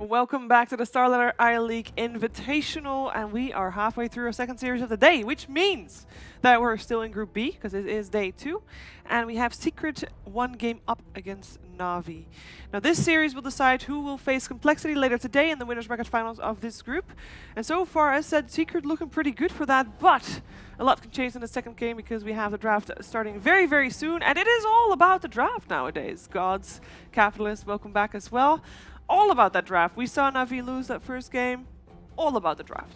Welcome back to the Starletter I-League Invitational, and we are halfway through our second series of the day, which means that we're still in Group B, because it is day 2, and we have Secret 1 game up against NaVi. Now this series will decide who will face Complexity later today in the winners bracket finals of this group, and so far, as said, Secret looking pretty good for that, but a lot can change in the second game because we have the draft starting very, very soon, and it is all about the draft nowadays. Gods, Capitalists, welcome back as well. All about that draft. We saw NaVi lose that first game. All about the draft.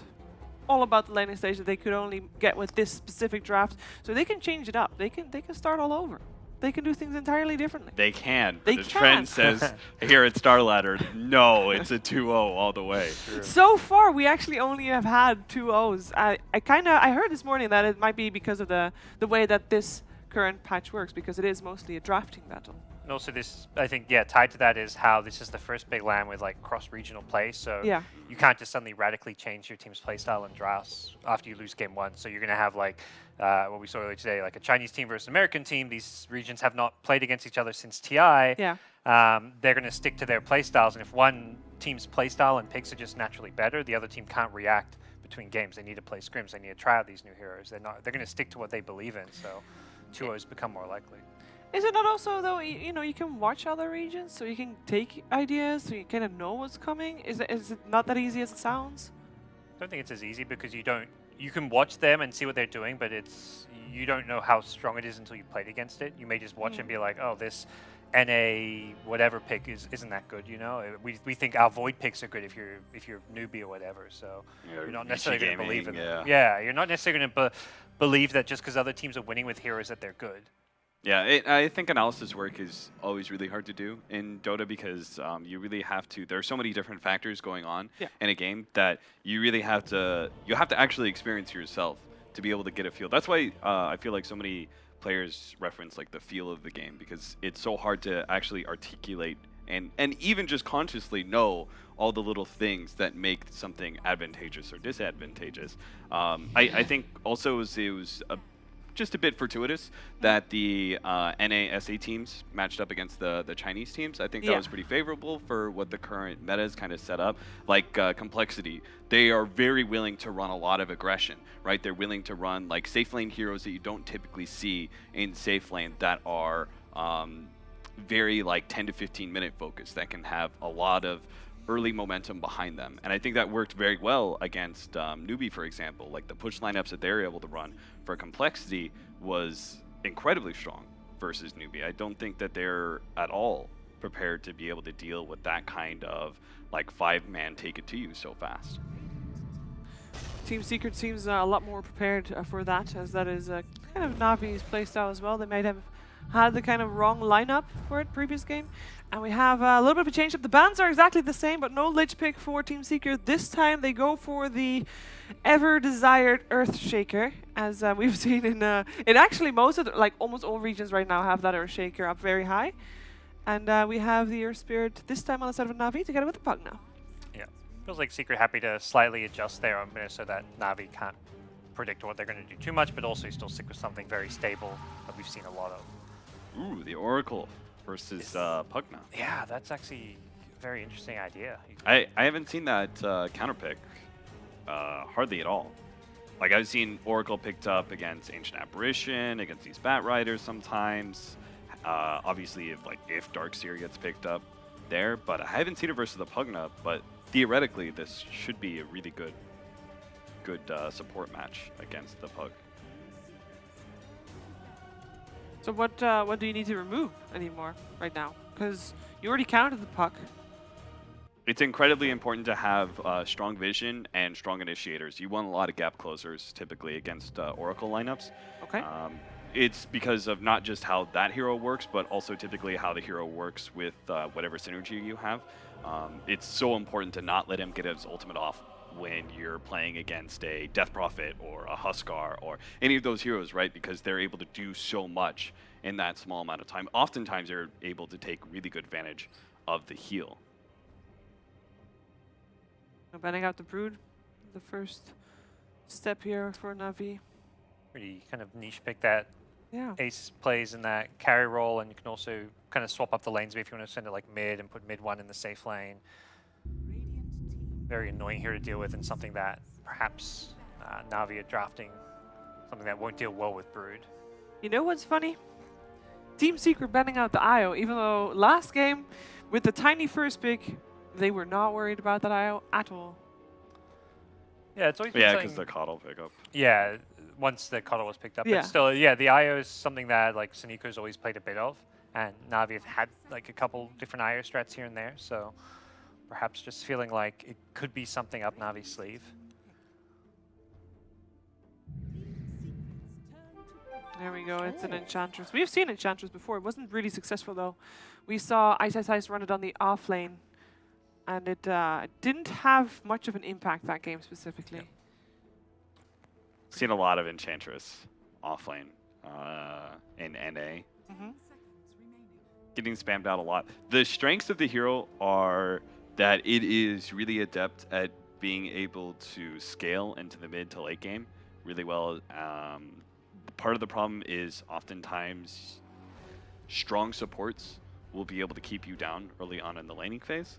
All about the laning stage that they could only get with this specific draft. So they can change it up. They can start all over. They can do things entirely differently. They can. They the can. trend says here at Starletter, no, it's a 2-0 all the way. True. So far, we actually only have had 2 O's. I heard this morning that it might be because of the way that this current patch works, because it is mostly a drafting battle. And also this, I think, tied to that is how this is the first big LAN with like cross-regional play. So Yeah. you can't just suddenly radically change your team's playstyle in drafts after you lose game 1. So you're going to have like what we saw earlier today, like a Chinese team versus an American team. These regions have not played against each other since TI. Yeah. They're going to stick to their playstyles. And if one team's playstyle and picks are just naturally better, the other team can't react between games. They need to play scrims. They need to try out these new heroes. They're going to stick to what they believe in. So 2-0s become more likely. Is it not also, though, you know, you can watch other regions, so you can take ideas, so you kind of know what's coming? Is it not that easy as it sounds? I don't think it's as easy because you can watch them and see what they're doing, but you don't know how strong it is until you played against it. You may just watch and be like, oh, this NA whatever pick isn't that good, you know? We think our Void picks are good if you're newbie or whatever, so you're not necessarily going to believe in them. Yeah, you're not necessarily going to believe that just because other teams are winning with heroes that they're good. Yeah, I think analysis work is always really hard to do in Dota because you really have to. There are so many different factors going on in a game that you really have to. You have to actually experience yourself to be able to get a feel. That's why I feel like so many players reference like the feel of the game, because it's so hard to actually articulate and even just consciously know all the little things that make something advantageous or disadvantageous. I think also it was just a bit fortuitous that the NA SA teams matched up against the Chinese teams. I think that was pretty favorable for what the current meta is kind of set up. Like Complexity, they are very willing to run a lot of aggression, right? They're willing to run like safe lane heroes that you don't typically see in safe lane that are very like 10 to 15 minute focus that can have a lot of early momentum behind them. And I think that worked very well against NaVi, for example. Like the push lineups that they were able to run for Complexity was incredibly strong versus NaVi. I don't think that they're at all prepared to be able to deal with that kind of like 5-man take it to you so fast. Team Secret seems a lot more prepared for that, as that is kind of NaVi's playstyle as well. They might have had the kind of wrong lineup for it previous game. And we have a little bit of a change up. The bans are exactly the same, but no Lich pick for Team Secret. This time they go for the ever-desired Earthshaker, as we've seen in actually most of like almost all regions right now have that Earthshaker up very high. And we have the Earth Spirit this time on the side of NaVi together with the Pug now. Yeah, feels like Secret happy to slightly adjust there on meta so that NaVi can't predict what they're going to do too much, but also still stick with something very stable that we've seen a lot of. Ooh, the Oracle versus Pugna. Yeah, that's actually a very interesting idea. I haven't seen that counterpick hardly at all. Like I've seen Oracle picked up against Ancient Apparition, against these Bat Riders sometimes. Obviously, if Darkseer gets picked up there, but I haven't seen it versus the Pugna. But theoretically, this should be a really good support match against the Pug. So what do you need to remove anymore right now? Because you already counted the Puck. It's incredibly important to have strong vision and strong initiators. You want a lot of gap closers typically against Oracle lineups. Okay. It's because of not just how that hero works, but also typically how the hero works with whatever synergy you have. It's so important to not let him get his ultimate off when you're playing against a Death Prophet or a Huskar or any of those heroes, right? Because they're able to do so much in that small amount of time. Oftentimes, they're able to take really good advantage of the heal. Banning out the Brood, the first step here for NaVi. Pretty kind of niche pick that Yeah. Ace plays in that carry role, and you can also kind of swap up the lanes if you want to send it like mid and put mid 1 in the safe lane. very annoying here to deal with, and something that perhaps NaVi are drafting, something that won't deal well with Brood. You know what's funny? Team Secret banning out the IO, even though last game, with the tiny first pick, they were not worried about that IO at all. Yeah, it's always been Yeah, something- because the coddle pickup. Yeah, once the coddle was picked up. Yeah. But still, yeah, the IO is something that like Saniko's always played a bit of, and NaVi have had like a couple different IO strats here and there, so perhaps just feeling like it could be something up NaVi's sleeve. There we go, it's an Enchantress. We've seen Enchantress before, it wasn't really successful though. We saw Ice run it on the off lane, and it didn't have much of an impact that game specifically. Yep. Seen a lot of Enchantress offlane in NA. Getting spammed out a lot. The strengths of the hero are that it is really adept at being able to scale into the mid to late game really well. Part of the problem is oftentimes strong supports will be able to keep you down early on in the laning phase.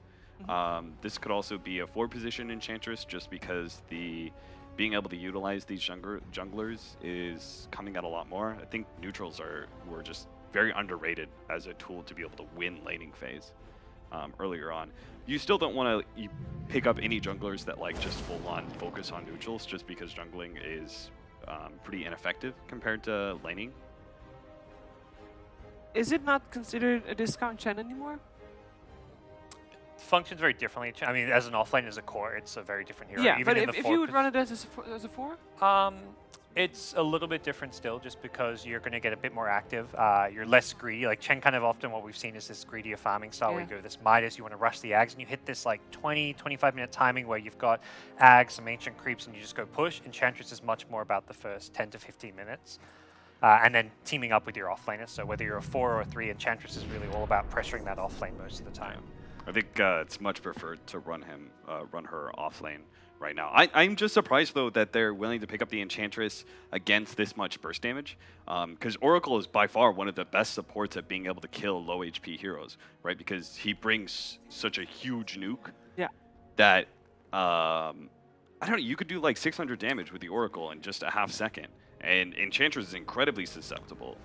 This could also be a 4-position Enchantress just because being able to utilize these junglers is coming out a lot more. I think neutrals were just very underrated as a tool to be able to win laning phase earlier on. You still don't want to pick up any junglers that like just full-on focus on neutrals just because jungling is pretty ineffective compared to laning. Is it not considered a discount Chen anymore? Functions very differently. I mean, as an offlane, as a core, it's a very different hero. Yeah, even but in if the you would run it as a 4? It's a little bit different still, just because you're going to get a bit more active. You're less greedy. Like Chen, kind of often what we've seen is this greedier farming style where you go this Midas, you want to rush the Ags, and you hit this like 20, 25-minute timing where you've got Ags, some ancient creeps, and you just go push. Enchantress is much more about the first 10 to 15 minutes. And then teaming up with your offlaner. So whether you're a 4 or a 3, Enchantress is really all about pressuring that offlane most of the time. I think it's much preferred to run her offlane right now. I'm just surprised though that they're willing to pick up the Enchantress against this much burst damage, because Oracle is by far one of the best supports at being able to kill low HP heroes, right? Because he brings such a huge nuke. Yeah. That I don't know, you could do like 600 damage with the Oracle in just a half second, and Enchantress is incredibly susceptible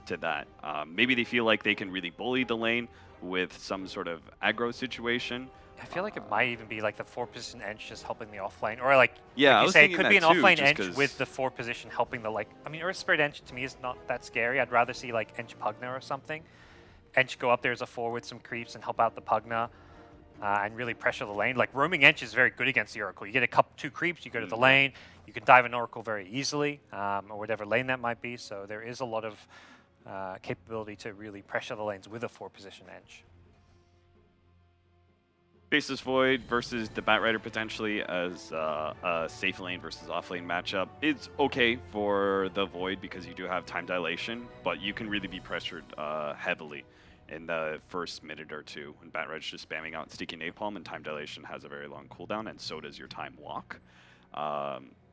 to that. Maybe they feel like they can really bully the lane with some sort of aggro situation. I feel like it might even be like the 4-position Ench just helping the offlane, or like, yeah, like you say, it could be an offlane just Ench with the 4-position helping the like. I mean, Earth Spirit Ench to me is not that scary. I'd rather see like Ench Pugna or something. Ench go up there as a 4 with some creeps and help out the Pugna and really pressure the lane. Like roaming Ench is very good against the Oracle. You get a 2 creeps, you go to the lane, you can dive an Oracle very easily, or whatever lane that might be. So there is a lot of capability to really pressure the lanes with a 4-position Ench. Faceless Void versus the Batrider potentially as a safe lane versus off lane matchup. It's okay for the Void because you do have time dilation, but you can really be pressured heavily in the first minute or two when Batrider's just spamming out Sticky Napalm, and time dilation has a very long cooldown, and so does your time walk.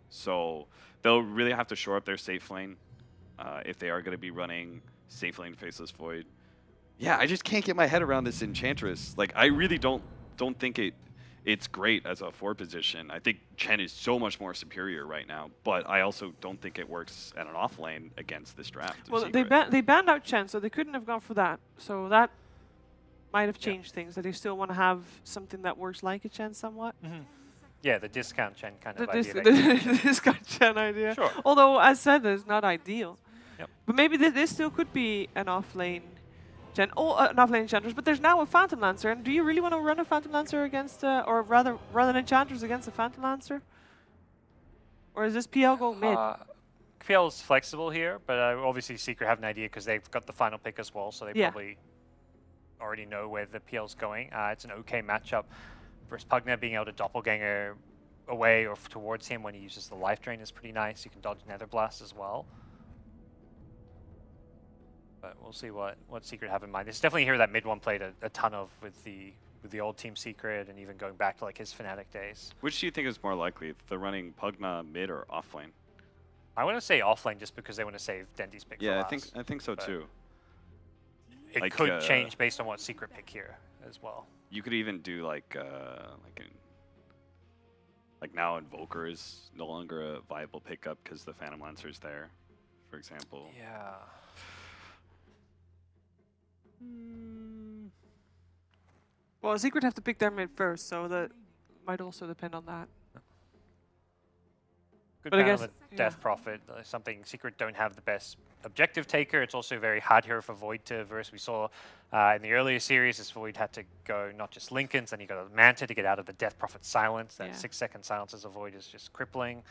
So they'll really have to shore up their safe lane if they are going to be running safe lane Faceless Void. Yeah, I just can't get my head around this Enchantress. Like, I really don't think it's great as a 4 position. I think Chen is so much more superior right now, but I also don't think it works at an off lane against this draft. Well, they banned out Chen, so they couldn't have gone for that. So that might have changed things, that they still want to have something that works like a Chen somewhat. Yeah, the discount Chen kind of The idea. discount Chen idea. Sure. Although, as said, it's not ideal. Yep. But maybe this still could be an off-lane Chen, an off-lane Enchantress. But there's now a Phantom Lancer, and do you really want to run a Phantom Lancer against, or rather run an Enchantress against a Phantom Lancer? Or is this PL going mid? PL is flexible here, but obviously Secret have an idea because they've got the final pick as well, so they probably already know where the PL's going. It's an okay matchup versus Pugna. Being able to doppelganger away or towards him when he uses the life drain is pretty nice. You can dodge Nether Blast as well. But we'll see what Secret have in mind. It's definitely here that mid one played a ton of with the old Team Secret, and even going back to like his Fnatic days. Which do you think is more likely, if they're running Pugna mid or off lane? I want to say off lane just because they want to save Dendy's pick for last. I think so too. It like, could change based on what Secret pick here as well. You could even do like Like now Invoker is no longer a viable pickup because the Phantom Lancer's there, for example. Yeah. Well, Secret have to pick their mid first, so that might also depend on that. Good But I ban on guess- the Death Prophet. Something Secret don't have the best objective taker. It's also a very hard hero for Void to verse. We saw in the earlier series, this Void had to go not just Linken's, then he got a Manta to get out of the Death Prophet silence. That Yeah. 6-second silence as a Void is just crippling.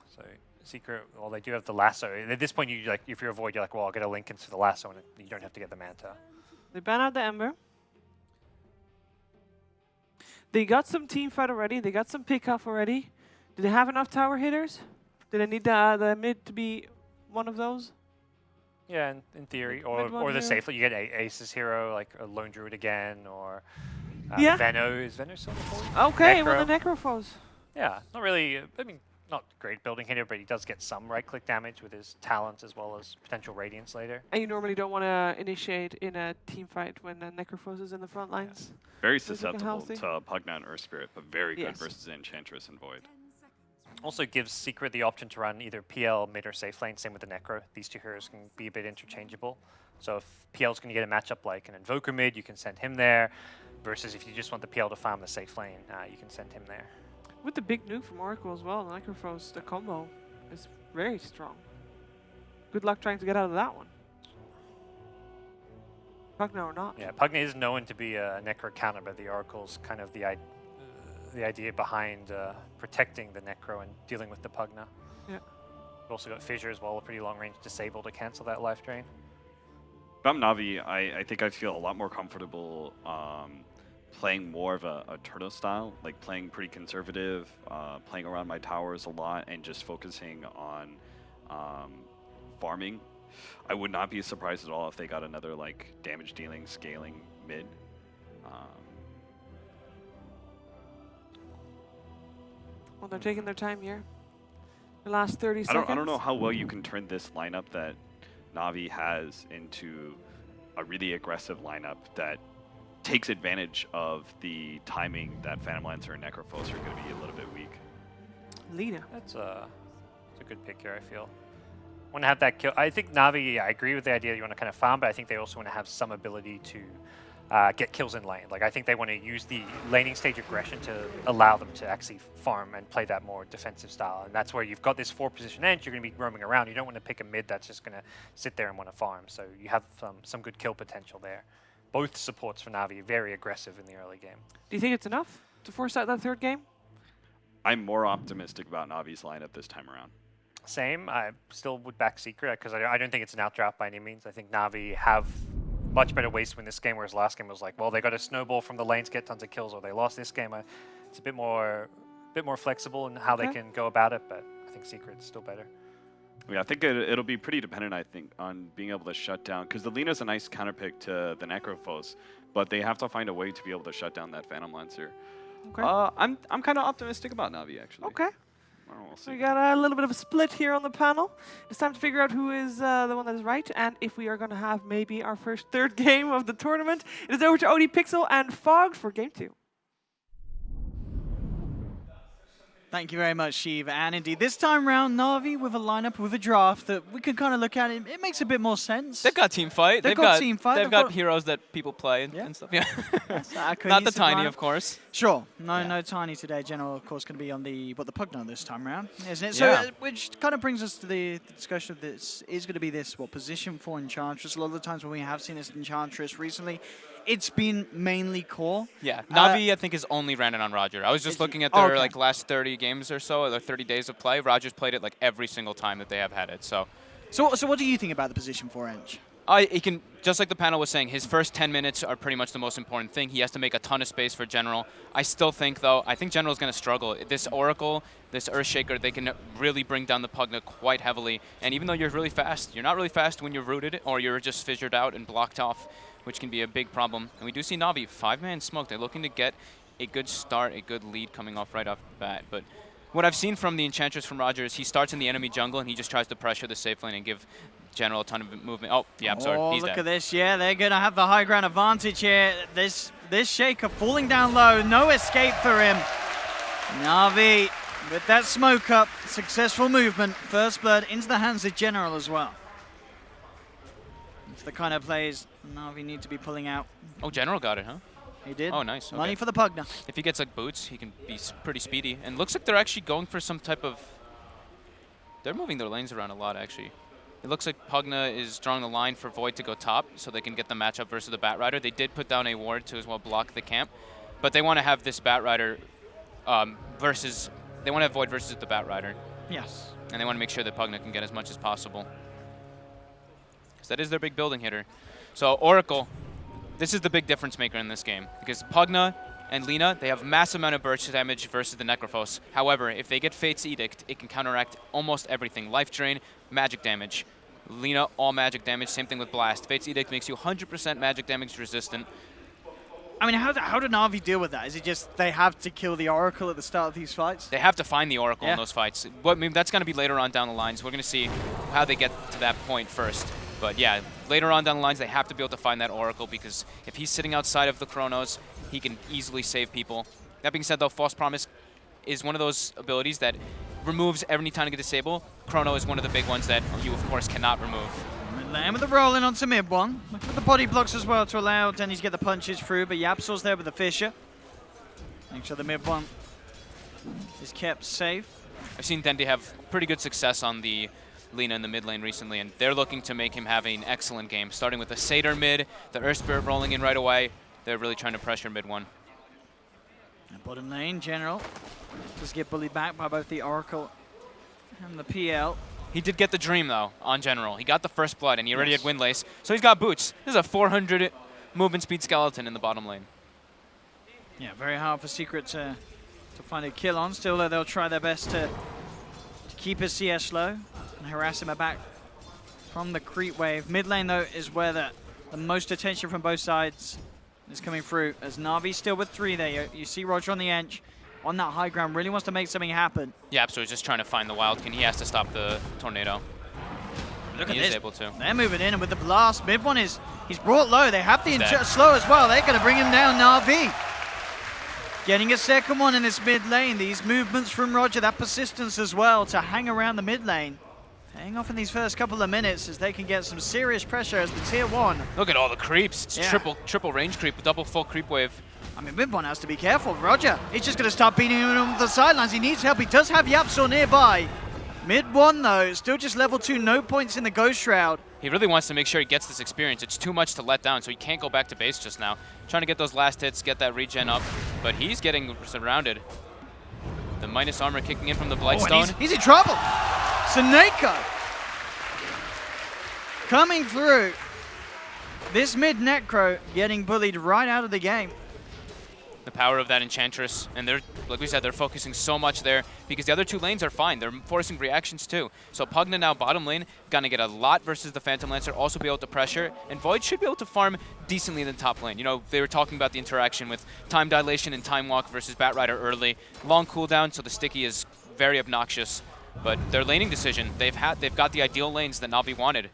So Secret, well, they do have the lasso. At this point, you like if you're a Void, you're like, well, I'll get a Linken's for the lasso, and you don't have to get the Manta. They ban out the Ember. They got some team fight already. They got some pick off already. Do they have enough tower hitters? Do they need the mid to be one of those? Yeah, in theory, Mid or one the hero. safe. You get Ace's hero, like a Lone Druid again, or Yeah. Venno. Is Venno still the Void? Okay, Necro. well the Necrophos. Yeah, not really. I mean, not great building hitter, but he does get some right-click damage with his talent as well as potential radiance later. And you normally don't want to initiate in a team fight when Necrophos is in the front lines. Very Looking susceptible healthy. to Pugna and Earth Spirit, but very good Yes. versus Enchantress and Void. Also gives Secret the option to run either PL, mid, or safe lane. Same with the Necro. These two heroes can be a bit interchangeable. So if PL's going to get a matchup like an Invoker mid, you can send him there. Versus if you just want the PL to farm the safe lane, you can send him there. With the big nuke from Oracle as well, the Necrophos, the combo is very strong. Good luck trying to get out of that one. Pugna or not. Yeah, Pugna is known to be a Necro counter, but the Oracle's kind of the idea behind protecting the Necro and dealing with the Pugna. Yeah. We've also got Fissure as well, a pretty long range disable to cancel that life drain. If I'm Navi, I think I feel a lot more comfortable playing more of a Turtle style, like playing pretty conservative, playing around my towers a lot, and just focusing on farming. I would not be surprised at all if they got another like damage dealing, scaling mid. Well, they're taking their time here. The last 30 seconds. I don't know how well you can turn this lineup that Navi has into a really aggressive lineup that takes advantage of the timing that Phantom Lancer and Necrophos are going to be a little bit weak. Lina. That's a good pick here, I feel. Want to have that kill. I think Navi, I agree with the idea that you want to kind of farm, but I think they also want to have some ability to get kills in lane. Like I think they want to use the laning stage aggression to allow them to actually farm and play that more defensive style. And that's where you've got this 4-position edge, you're going to be roaming around. You don't want to pick a mid that's just going to sit there and want to farm. So you have some good kill potential there. Both supports for Navi very aggressive in the early game. Do you think it's enough to force out that third game? I'm more optimistic about Navi's lineup this time around. Same. I still would back Secret because I don't think it's an outdraft by any means. I think Navi have much better ways to win this game, whereas last game was like, well, they got a snowball from the lanes, get tons of kills, or they lost this game. It's a bit more flexible in how they can go about it, but I think Secret's still better. Yeah, I think it'll be pretty dependent, I think, on being able to shut down, because the Lina's a nice counterpick to the Necrophos, but they have to find a way to be able to shut down that Phantom Lancer. Okay. I'm kind of optimistic about Navi, actually. Okay. We'll So see. we got a little bit of a split here on the panel. It's time to figure out who is the one that is right, and if we are going to have maybe our first third game of the tournament. It is over to OD Pixel and Fogged for game 2. Thank you very much, Sheev. And indeed, this time round, Navi with a lineup, with a draft that we can kind of look at. It makes a bit more sense. They've got team fight. They've got team fight. They've They've got got- heroes that people play and, Yeah. and stuff. Yeah. That's a Not the cohesive tiny, lineup. of course. Sure. No, Yeah. no tiny today. General, of course, going to be on the Pugna this time round, isn't it? So, Yeah. which kind of brings us to the discussion of this is going to be this position for Enchantress. A lot of the times when we have seen this Enchantress recently, it's been mainly core. Yeah. Navi, I think, is only ran it on Roger. I was just It's- looking at their okay. like last 30 games or so, or 30 days of play. Roger's played it like every single time that they have had it. So So what do you think about the position for Ench? he can, just like the panel was saying, his first 10 minutes are pretty much the most important thing. He has to make a ton of space for General. I still think, though, I think General's going to struggle. This Oracle, this Earthshaker, they can really bring down the Pugna quite heavily. And even though you're really fast, you're not really fast when you're rooted or you're just fissured out and blocked off, which can be a big problem. And we do see Navi, 5-man smoke. They're looking to get a good start, a good lead coming off right off the bat. But what I've seen from the Enchantress from Roger is he starts in the enemy jungle and he just tries to pressure the safe lane and give General a ton of movement. Oh, yeah, I'm sorry. Oh, He's look dead. at this. Yeah, they're going to have the high ground advantage here. This Shaker falling down low. No escape for him. NaVi with that smoke up, successful movement. First blood into the hands of General as well. It's the kind of plays NaVi need to be pulling out. Oh, General got it, huh? He did. Oh, nice. Money Okay. for the Pugna. If he gets like boots, he can be pretty speedy. And looks like they're actually going for some type of... They're moving their lanes around a lot, actually. It looks like Pugna is drawing the line for Void to go top so they can get the matchup versus the Batrider. They did put down a ward to as well block the camp. But they want to have this Batrider versus... They want to have Void versus the Batrider. Yes. And they want to make sure that Pugna can get as much as possible. Because that is their big building hitter. So Oracle, this is the big difference maker in this game. Because Pugna and Lina, they have massive amount of burst damage versus the Necrophos. However, if they get Fate's Edict, it can counteract almost everything. Life Drain, magic damage. Lina, all magic damage. Same thing with Blast. Fate's Edict makes you 100% magic damage resistant. I mean, how do NaVi deal with that? Is it just they have to kill the Oracle at the start of these fights? They have to find the Oracle in those fights. I mean, that's going to be later on down the lines. We're going to see how they get to that point first. But yeah, later on down the lines, they have to be able to find that Oracle because if he's sitting outside of the Chronos, he can easily save people. That being said, though, False Promise is one of those abilities that removes every time you get disable. Chrono is one of the big ones that you, of course, cannot remove. Midlane with the rolling onto mid one. Look at the body blocks as well to allow Denny to get the punches through, but Yapsor's there with the Fisher. Make sure the mid one is kept safe. I've seen Dendy have pretty good success on the Lina in the mid lane recently, and they're looking to make him have an excellent game, starting with the Satyr mid, the Earth Spirit rolling in right away. They're really trying to pressure mid one. And bottom lane, General just get bullied back by both the Oracle and the PL. He did get the Dream, though, on General. He got the first blood, and he already had Windlace, so he's got boots. This is a 400 movement speed skeleton in the bottom lane. Yeah, very hard for Secret to find a kill on. Still, though, they'll try their best to keep his CS low and harass him back from the creep wave. Mid lane, though, is where the most attention from both sides is coming through, as Navi's still with 3 there. You see Roger on the edge, on that high ground, really wants to make something happen. Yeah, so he's just trying to find the Wildkin. He has to stop the tornado. Look at He this. is able to. They're moving in, and with the blast, mid one he's brought low. They have the slow as well. They're going to bring him down. NaVi getting a second one in this mid lane. These movements from Roger, that persistence as well to hang around the mid lane. Paying off in these first couple of minutes as they can get some serious pressure as the tier 1. Look at all the creeps. It's Yeah. triple range creep, double full creep wave. I mean, mid one has to be careful. Roger, he's just going to start beating him on the sidelines. He needs help. He does have Yapsor nearby. Mid one, though, still just level 2, no points in the Ghost Shroud. He really wants to make sure he gets this experience. It's too much to let down, so he can't go back to base just now. Trying to get those last hits, get that regen up, but he's getting surrounded. The minus armor kicking in from the Blightstone. Oh, he's in trouble. Seneko coming through. This mid Necro getting bullied right out of the game. The power of that Enchantress, and they're, like we said, they're focusing so much there because the other 2 lanes are fine. They're forcing reactions too. So Pugna now bottom lane, gonna get a lot versus the Phantom Lancer, also be able to pressure, and Void should be able to farm decently in the top lane. You know, they were talking about the interaction with time dilation and time walk versus Batrider early. Long cooldown, so the sticky is very obnoxious. But their laning decision, they've got the ideal lanes that Navi wanted.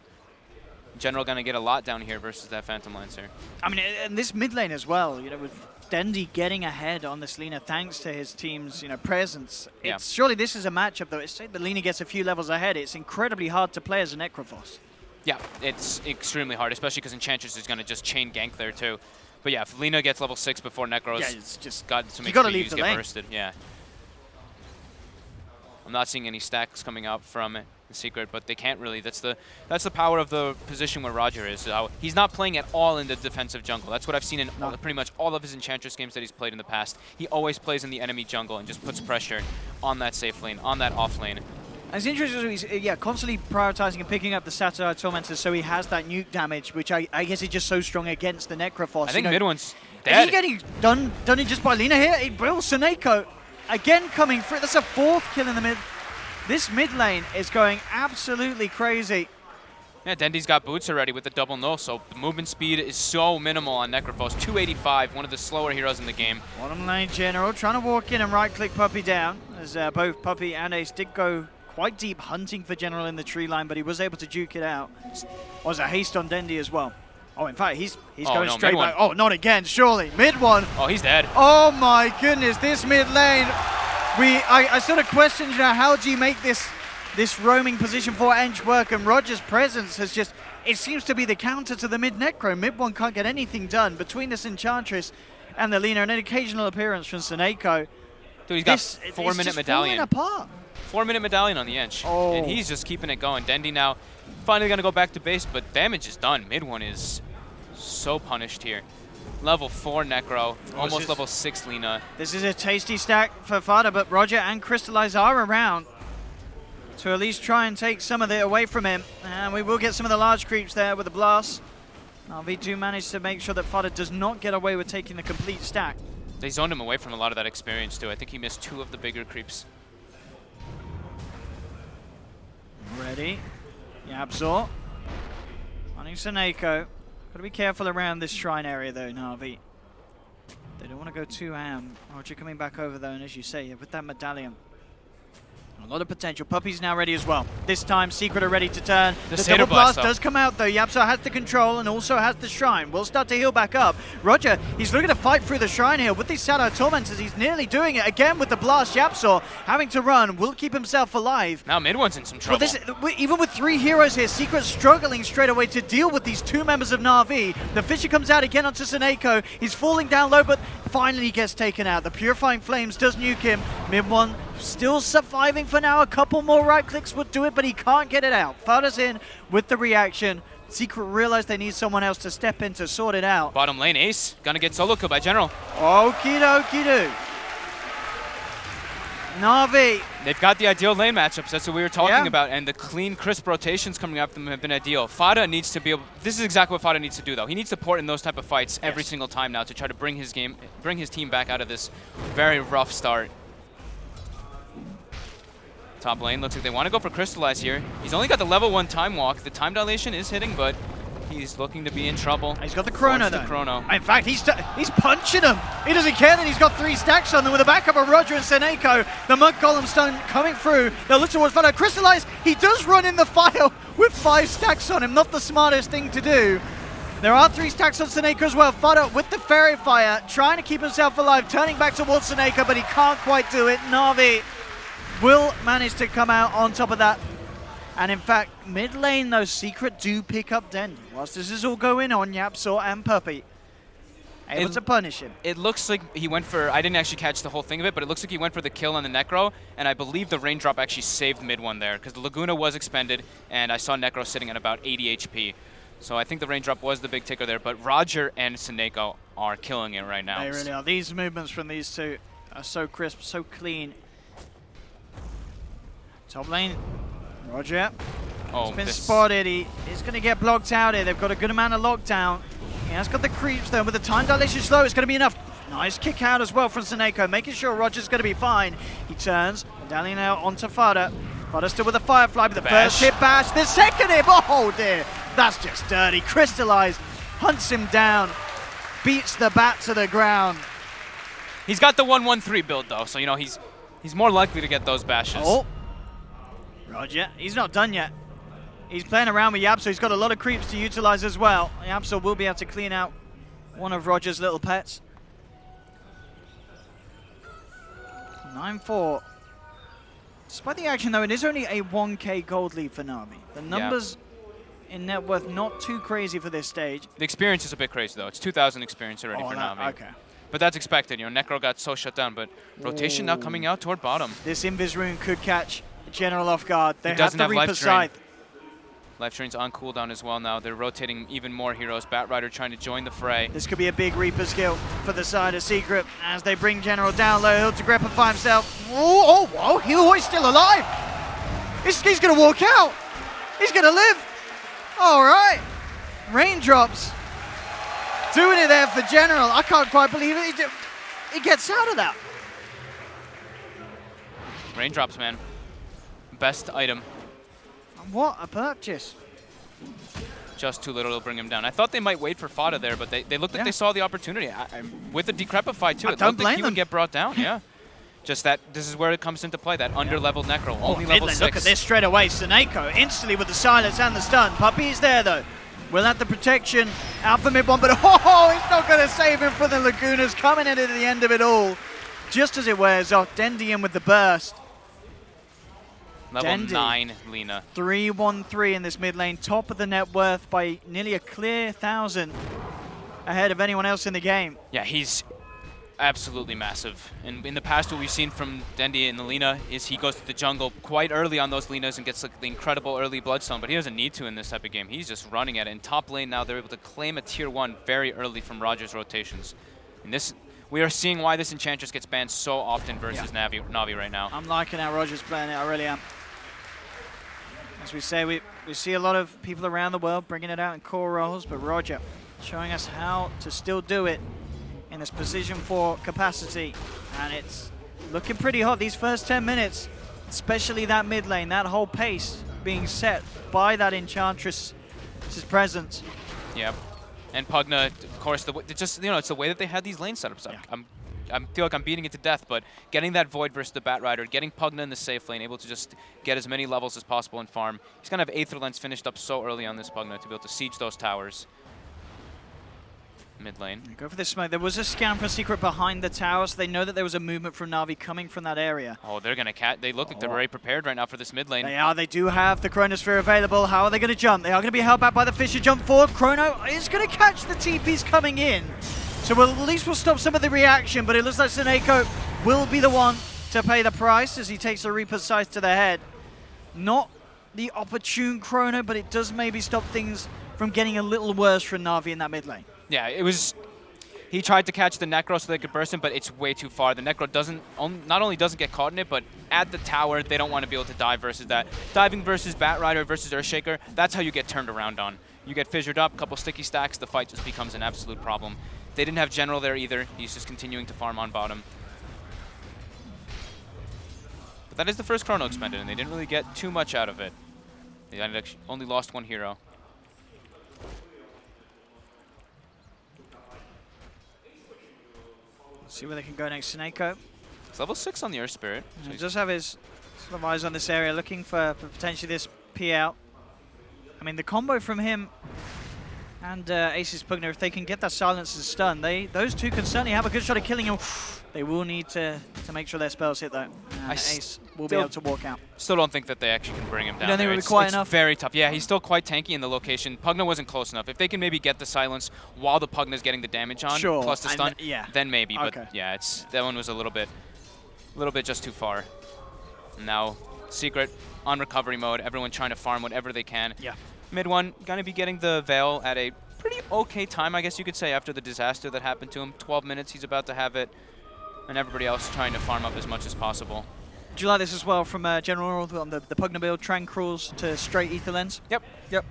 General gonna get a lot down here versus that Phantom Lancer. I mean, and this mid lane as well, you know, with Dendy getting ahead on this Lina thanks to his team's, you know, presence. Yeah. Surely this is a matchup, though. It's say the Lina gets a few levels ahead. It's incredibly hard to play as a Necrophos. Yeah, it's extremely hard, especially because Enchantress is gonna just chain gank there too. But yeah, if Lina gets level 6 before Necros, Yeah, it's just got to make gotta sure leave you the get lane. bursted. Yeah. I'm not seeing any stacks coming out from the Secret, but they can't really. That's the power of the position where Roger is. He's not playing at all in the defensive jungle. That's what I've seen in pretty much all of his Enchantress games that he's played in the past. He always plays in the enemy jungle and just puts pressure on that safe lane, on that off lane. And it's interesting, he's constantly prioritizing and picking up the Satellite Tormentor, so he has that nuke damage, which I guess is just so strong against the Necrophos. I think mid one's Is dead. he getting done in just by Lina here? He brills Seneko again coming through. That's a 4th kill in the mid. This mid lane is going absolutely crazy. Yeah, Dendy's got boots already with the double null, so the movement speed is so minimal on Necrophos. 285, one of the slower heroes in the game. Bottom lane General trying to walk in and right-click Puppey down, as both Puppey and Ace did go quite deep hunting for General in the tree line, but he was able to juke it out. Was a haste on Dendy as well. Oh, in fact, he's going straight back. Oh, not again, surely. Mid one. Oh, he's dead. Oh my goodness, this mid lane I sort of questioned, you know, how do you make this roaming position for Ench work? And Roger's presence has just, it seems to be the counter to the mid-Necro. Mid-1 can't get anything done between this Enchantress and the Lina, and an occasional appearance from Seneko. Dude, he's got 4-minute medallion. Apart. 4-minute medallion on the Ench. Oh. And he's just keeping it going. Dendi now finally going to go back to base, but damage is done. Mid-1 is so punished here. Level 4 Necro, almost level 6 Lina. This is a tasty stack for Fada, but Roger and Crystallize are around to at least try and take some of it away from him. And we will get some of the large creeps there with the blast. NaVi do manage to make sure that Fada does not get away with taking the complete stack. They zoned him away from a lot of that experience too. I think he missed 2 of the bigger creeps. Ready. Yabzor. Running Seneko. Got to be careful around this shrine area though, NaVi. They don't want to go too ham. Roger coming back over though, and as you say, with that medallion. A lot of potential. Puppy's now ready as well. This time, Secret are ready to turn. The double blast does come out, though. Yabzor has the control and also has the shrine. Will start to heal back up. Roger, he's looking to fight through the shrine here. With these Shadow Tormentors, he's nearly doing it. Again with the blast, Yabzor having to run. Will keep himself alive. Now Mid-1's in some trouble. Well, even with 3 heroes here, Secret struggling straight away to deal with these 2 members of NaVi. The Fisher comes out again onto Seneko. He's falling down low, but finally gets taken out. The Purifying Flames does nuke him. Mid-1 still surviving for now. A couple more right clicks would do it, but he can't get it out. Fada's in with the reaction. Secret realized they need someone else to step in to sort it out. Bottom lane Ace, gonna get solo kill by General. Okie dokie do. NaVi. They've got the ideal lane matchups, that's what we were talking about, and the clean, crisp rotations coming up them have been ideal. Fada needs to be able, this is exactly what Fada needs to do though. He needs to port in those type of fights every single time now to try to bring his team back out of this very rough start. Top lane, looks like they want to go for Crystallize here. He's only got the level 1 time walk. The time dilation is hitting, but he's looking to be in trouble. He's got the chrono though. Chrono. In fact, he's punching him. He doesn't care that he's got 3 stacks on them with a backup of Roger and Seneko. The Mud Golem Stone coming through. They'll look towards Fada. Crystallize, he does run in the fire with 5 stacks on him. Not the smartest thing to do. There are 3 stacks on Seneko as well. Fada with the Fairy Fire, trying to keep himself alive, turning back towards Seneko, but he can't quite do it. NaVi will manage to come out on top of that. And in fact, mid lane, though, Secret do pick up Dendi. Whilst this is all going on, Yabzor and Puppy able to punish him. It looks like he went for, I didn't actually catch the whole thing of it, but it looks like he went for the kill on the Necro, and I believe the Raindrop actually saved mid-1 there, because the Laguna was expended, and I saw Necro sitting at about 80 HP. So I think the Raindrop was the big ticker there, but Roger and Seneko are killing it right now. They really are. These movements from these two are so crisp, so clean. Top lane, Roger. Oh, He's been spotted. He's going to get blocked out here. They've got a good amount of lockdown. He has got the creeps though. With the time dilation slow, it's going to be enough. Nice kick out as well from Seneko, making sure Roger's going to be fine. He turns, medallion out onto Fada. Fada still with the Firefly, but the first hit bash, the second hit, oh dear. That's just dirty. Crystallized, hunts him down, beats the bat to the ground. He's got the 1-1-3 build though, so you know he's more likely to get those bashes. Oh. Roger, he's not done yet. He's playing around with Yabzor. He's got a lot of creeps to utilize as well. Yabzor will be able to clean out one of Roger's little pets. 9-4. Despite the action though, it is only a 1k gold lead for NaVi. The numbers in net worth not too crazy for this stage. The experience is a bit crazy though. It's 2,000 experience already for NaVi. Okay. But that's expected. You know, Necro got so shut down, but rotation now coming out toward bottom. This Invis rune could catch General off guard. They have to have Reaper Scythe. Life Drain's on cooldown as well now. They're rotating even more heroes. Batrider trying to join the fray. This could be a big Reaper skill for the side of Secret as they bring General down low. He'll to grapify himself. Oh, Heelhoy's still alive. He's going to walk out. He's going to live. All right. Raindrops. Doing it there for General. I can't quite believe it. He gets out of that. Raindrops, man. Best item. What a purchase. Just too little to bring him down. I thought they might wait for Fada there, but they looked like they saw the opportunity. With the Decrepify too, it looked like he would get brought down, yeah. Just that, this is where it comes into play, that under-leveled Necro, only level 6. Look at this straight away. Seneko instantly with the silence and the stun. Puppy is there though. We'll have the protection out for mid-1, but he's not going to save him for the Lagunas coming in at the end of it all. just as it wears off. Dendi in with the burst. Level Dendi. 9, Lina. 3-1-3 in this mid lane, top of the net worth by nearly a clear 1,000 ahead of anyone else in the game. Yeah, he's absolutely massive. And in the past, what we've seen from Dendi and the Lina is he goes to the jungle quite early on those Linas and gets like the incredible early Bloodstone, but he doesn't need to in this type of game. He's just running at it. In top lane now, they're able to claim a tier 1 very early from Roger's rotations. And this, we are seeing why this Enchantress gets banned so often versus NaVi right now. I'm liking how Roger's playing it, I really am. As we say, we see a lot of people around the world bringing it out in core roles, but Roger showing us how to still do it in this position 4 capacity, and it's looking pretty hot these first 10 minutes, especially that mid lane, that whole pace being set by that Enchantress's presence. Yep. And Pugna, of course, it's the way that they had these lane setups. Yeah. I feel like I'm beating it to death, but getting that Void versus the Bat Rider, getting Pugna in the safe lane, able to just get as many levels as possible and farm. He's going to have Aether Lens finished up so early on this Pugna to be able to siege those towers. Mid lane. Go for this smoke. There was a scan for Secret behind the tower, so they know that there was a movement from NaVi coming from that area. Oh, they're going to they look like they're very prepared right now for this mid lane. They are. They do have the Chronosphere available. How are they going to jump? They are going to be held back by the Fisher jump forward. Chrono is going to catch the TPs coming in. So at least we'll stop some of the reaction, but it looks like Seneko will be the one to pay the price as he takes the Reaper's Scythe to the head. Not the opportune Chrono, but it does maybe stop things from getting a little worse for NaVi in that mid lane. Yeah, it was... He tried to catch the Necro so they could burst him, but it's way too far. The Necro not only doesn't get caught in it, but at the tower, they don't want to be able to dive versus that. Diving versus Bat Rider versus Earthshaker, that's how you get turned around on. You get fissured up, a couple sticky stacks, the fight just becomes an absolute problem. They didn't have General there either. He's just continuing to farm on bottom. But that is the first Chrono expended, and they didn't really get too much out of it. They only lost 1 hero. See where they can go next. Seneko. It's level 6 on the Earth Spirit. So he does have his sort of eyes on this area, looking for potentially this PL. I mean, the combo from him and Ace's Pugna, if they can get that silence and stun, those two can certainly have a good shot at killing him. They will need to make sure their spells hit, though. And Ace will be able to walk out. Still don't think that they actually can bring him down. You don't think there. it would be quite enough? It's very tough. Yeah, he's still quite tanky in the location. Pugna wasn't close enough. If they can maybe get the silence while the Pugna's getting the damage on, plus the stun, then maybe. Okay. But yeah, that one was a little bit just too far. Now, Secret on recovery mode. Everyone trying to farm whatever they can. Yeah. Mid one, gonna be getting the Veil at a pretty okay time, I guess you could say, after the disaster that happened to him. 12 minutes, he's about to have it. And everybody else trying to farm up as much as possible. Do you like this as well from General on the Pugna build, Tran crawls to straight Aether Lens? Yep.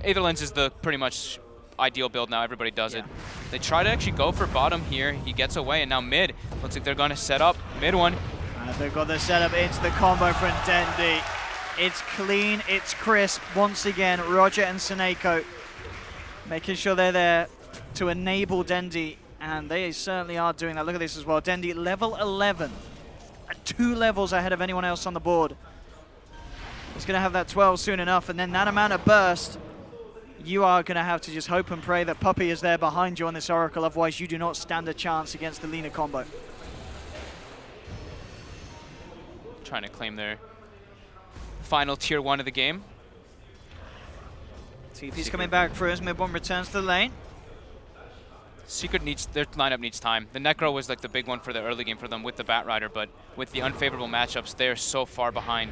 Aether Lens is the pretty much ideal build now. Everybody does it. They try to actually go for bottom here. He gets away, and now mid. Looks like they're going to set up mid one. They've got the setup into the combo from Dendi. It's clean, it's crisp. Once again, Roger and Seneko making sure they're there to enable Dendi. And they certainly are doing that. Look at this as well. Dendi, level 11. 2 levels ahead of anyone else on the board. He's going to have that 12 soon enough. And then that amount of burst, you are going to have to just hope and pray that Puppey is there behind you on this Oracle. Otherwise, you do not stand a chance against the Lina combo. Trying to claim their final tier 1 of the game. TP's coming back through as mid one returns to the lane. Secret their lineup needs time. The Necro was like the big one for the early game for them with the Bat Rider, but with the unfavorable matchups, they're so far behind.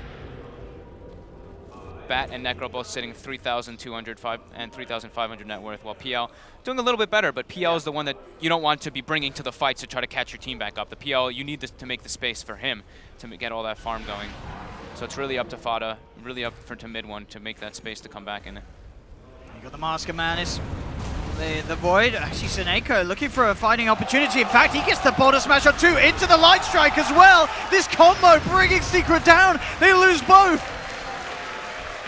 Bat and Necro both sitting 3,200 and 3,500 net worth, while PL doing a little bit better, but PL is the one that you don't want to be bringing to the fights to try to catch your team back up. The PL, you need to make the space for him to get all that farm going. So it's really up to Fada, really up to mid one to make that space to come back in. You got the Masker Man, it's the Void. Actually, Seneko looking for a fighting opportunity. In fact, he gets the border smash on 2 into the Light Strike as well. This combo bringing Secret down. They lose both.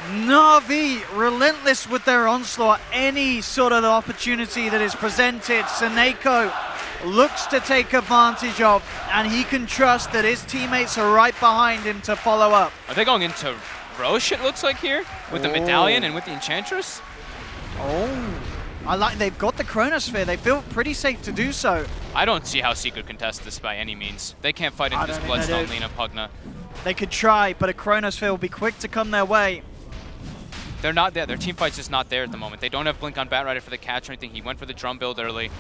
NaVi relentless with their onslaught. Any sort of opportunity that is presented, Seneko looks to take advantage of, and he can trust that his teammates are right behind him to follow up. Are they going into Roche, it looks like here, with the Medallion and with the Enchantress? Oh, They've got the Chronosphere. They feel pretty safe to do so. I don't see how Secret contest this by any means. They can't fight into this Bloodstone Lina Pugna. They could try, but a Chronosphere will be quick to come their way. They're not there. Their team fight's just not there at the moment. They don't have Blink on Batrider for the catch or anything. He went for the drum build early.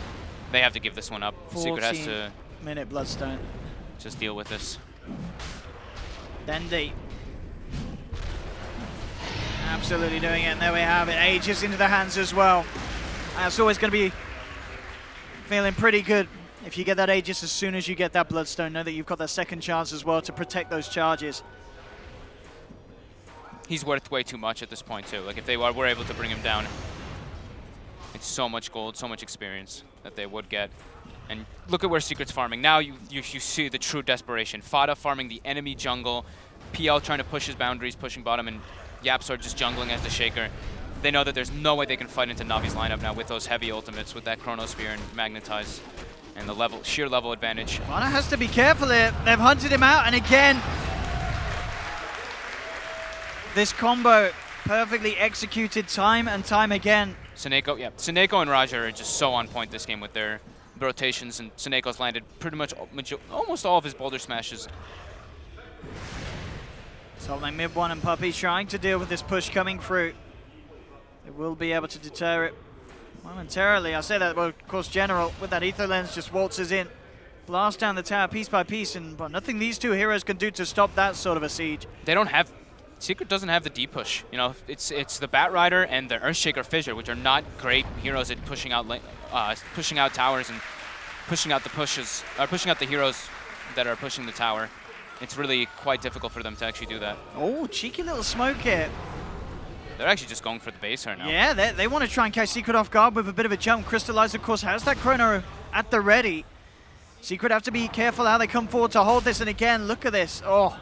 They have to give this one up. Secret has to 14-minute Bloodstone. Just deal with this. Dendi. Absolutely doing it, and there we have it. Aegis into the hands as well. That's always going to be feeling pretty good if you get that Aegis as soon as you get that Bloodstone. Know that you've got that second chance as well to protect those charges. He's worth way too much at this point too. Like if they were able to bring him down, it's so much gold, so much experience that they would get. And look at where Secret's farming. Now you see the true desperation. Fada farming the enemy jungle, PL trying to push his boundaries, pushing bottom, and YapzOr just jungling as the Shaker. They know that there's no way they can fight into NaVi's lineup now with those heavy ultimates, with that Chronosphere and Magnetize, and the sheer level advantage. Fada has to be careful here. They've hunted him out, and again, this combo perfectly executed time and time again. Seneko and Raja are just so on point this game with their rotations, and Seneko's landed pretty much almost all of his boulder smashes. So like Mid1 and Puppey trying to deal with this push coming through. They will be able to deter it momentarily. I say that, well, of course, General with that Ether Lens just waltzes in, blast down the tower piece by piece, and nothing these two heroes can do to stop that sort of a siege. They don't have. Secret doesn't have the D push. You know, it's the Batrider and the Earthshaker Fissure, which are not great heroes at pushing out towers and pushing out the heroes that are pushing the tower. It's really quite difficult for them to actually do that. Oh, cheeky little smoke here. They're actually just going for the base here now. Yeah, they want to try and catch Secret off guard with a bit of a jump. Crystallize, of course, has that Chrono at the ready. Secret have to be careful how they come forward to hold this. And again, look at this. Oh,